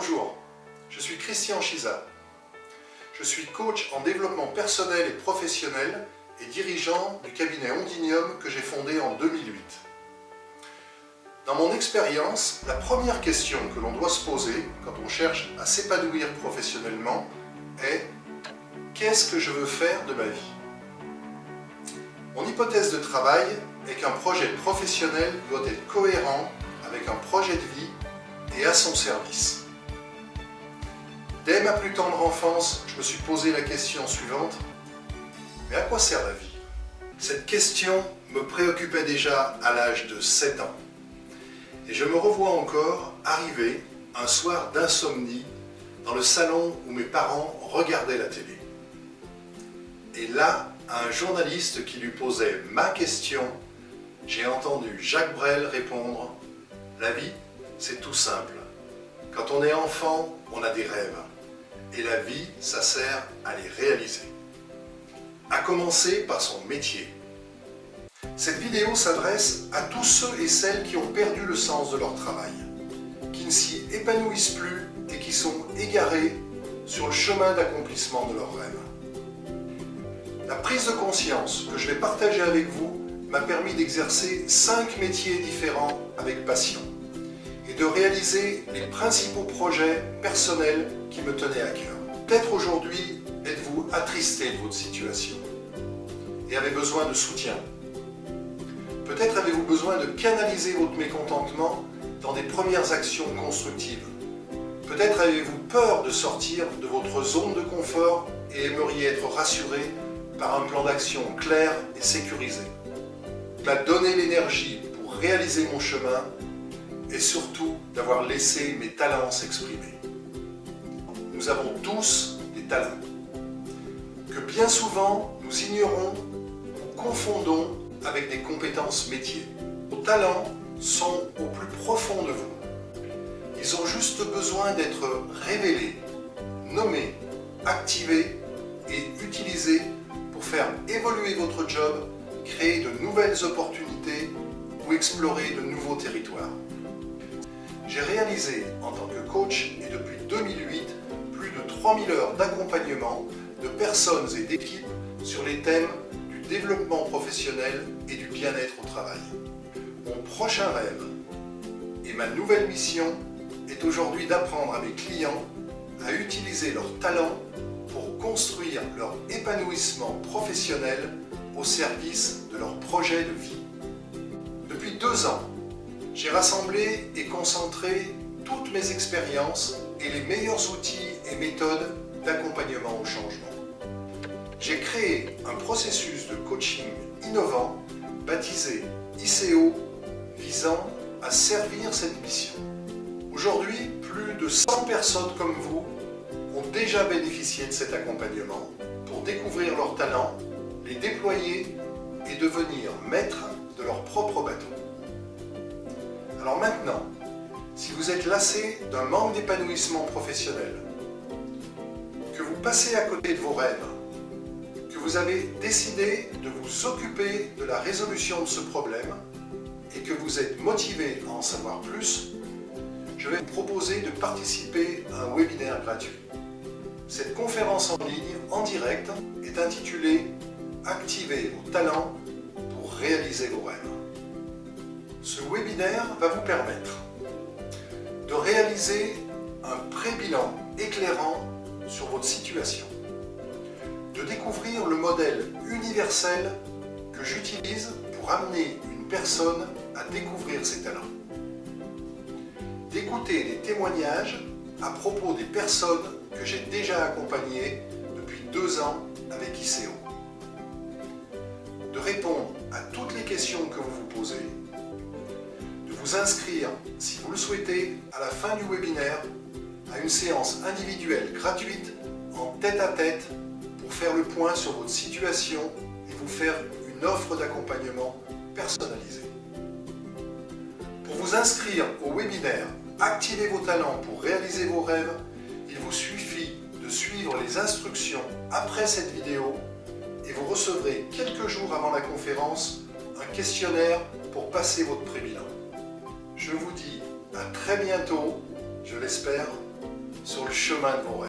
Bonjour, je suis Christian Chiza. Je suis coach en développement personnel et professionnel et dirigeant du cabinet Ondinium que j'ai fondé en 2008. Dans mon expérience, la première question que l'on doit se poser quand on cherche à s'épanouir professionnellement est « Qu'est-ce que je veux faire de ma vie ?» Mon hypothèse de travail est qu'un projet professionnel doit être cohérent avec un projet de vie et à son service. Dès ma plus tendre enfance, je me suis posé la question suivante: mais à quoi sert la vie? Cette question me préoccupait déjà à l'âge de 7 ans. Et je me revois encore arriver un soir d'insomnie dans le salon où mes parents regardaient la télé. Et là, à un journaliste qui lui posait ma question, j'ai entendu Jacques Brel répondre: la vie, c'est tout simple. Quand on est enfant, on a des rêves. Et la vie, ça sert à les réaliser. À commencer par son métier. Cette vidéo s'adresse à tous ceux et celles qui ont perdu le sens de leur travail, qui ne s'y épanouissent plus et qui sont égarés sur le chemin d'accomplissement de leurs rêves. La prise de conscience que je vais partager avec vous m'a permis d'exercer 5 métiers différents avec passion et de réaliser les principaux projets personnels qui me tenaient à cœur. Peut-être aujourd'hui êtes-vous attristé de votre situation et avez besoin de soutien. Peut-être avez-vous besoin de canaliser votre mécontentement dans des premières actions constructives. Peut-être avez-vous peur de sortir de votre zone de confort et aimeriez être rassuré par un plan d'action clair et sécurisé. Il m'a donné l'énergie pour réaliser mon chemin et surtout d'avoir laissé mes talents s'exprimer. Nous avons tous des talents que bien souvent nous ignorons ou confondons avec des compétences métiers. Vos talents sont au plus profond de vous. Ils ont juste besoin d'être révélés, nommés, activés et utilisés pour faire évoluer votre job, créer de nouvelles opportunités ou explorer de nouveaux territoires. J'ai réalisé en tant que coach et depuis 2008 plus de 3000 heures d'accompagnement de personnes et d'équipes sur les thèmes du développement professionnel et du bien-être au travail. Mon prochain rêve et ma nouvelle mission est aujourd'hui d'apprendre à mes clients à utiliser leurs talents pour construire leur épanouissement professionnel au service de leur projet de vie. Depuis 2 ans, j'ai rassemblé et concentré toutes mes expériences et les meilleurs outils et méthodes d'accompagnement au changement. J'ai créé un processus de coaching innovant baptisé ICO visant à servir cette mission. Aujourd'hui, plus de 100 personnes comme vous ont déjà bénéficié de cet accompagnement pour découvrir leurs talents, les déployer et devenir maîtres de leur propre bateau. Alors maintenant, si vous êtes lassé d'un manque d'épanouissement professionnel, que vous passez à côté de vos rêves, que vous avez décidé de vous occuper de la résolution de ce problème et que vous êtes motivé à en savoir plus, je vais vous proposer de participer à un webinaire gratuit. Cette conférence en ligne, en direct, est intitulée « Activez vos talents pour réaliser vos rêves ». Ce webinaire va vous permettre de réaliser un pré-bilan éclairant sur votre situation, de découvrir le modèle universel que j'utilise pour amener une personne à découvrir ses talents, d'écouter des témoignages à propos des personnes que j'ai déjà accompagnées depuis 2 ans avec ICO, de répondre à toutes les questions que vous vous posez, de vous inscrire, si vous le souhaitez, à la fin du webinaire, à une séance individuelle gratuite en tête-à-tête pour faire le point sur votre situation et vous faire une offre d'accompagnement personnalisée. Pour vous inscrire au webinaire « Activez vos talents pour réaliser vos rêves », il vous suffit de suivre les instructions après cette vidéo et vous recevrez quelques jours avant la conférence un questionnaire pour passer votre pré-bilan. Je vous dis à très bientôt, je l'espère, sur le chemin de vos rêves.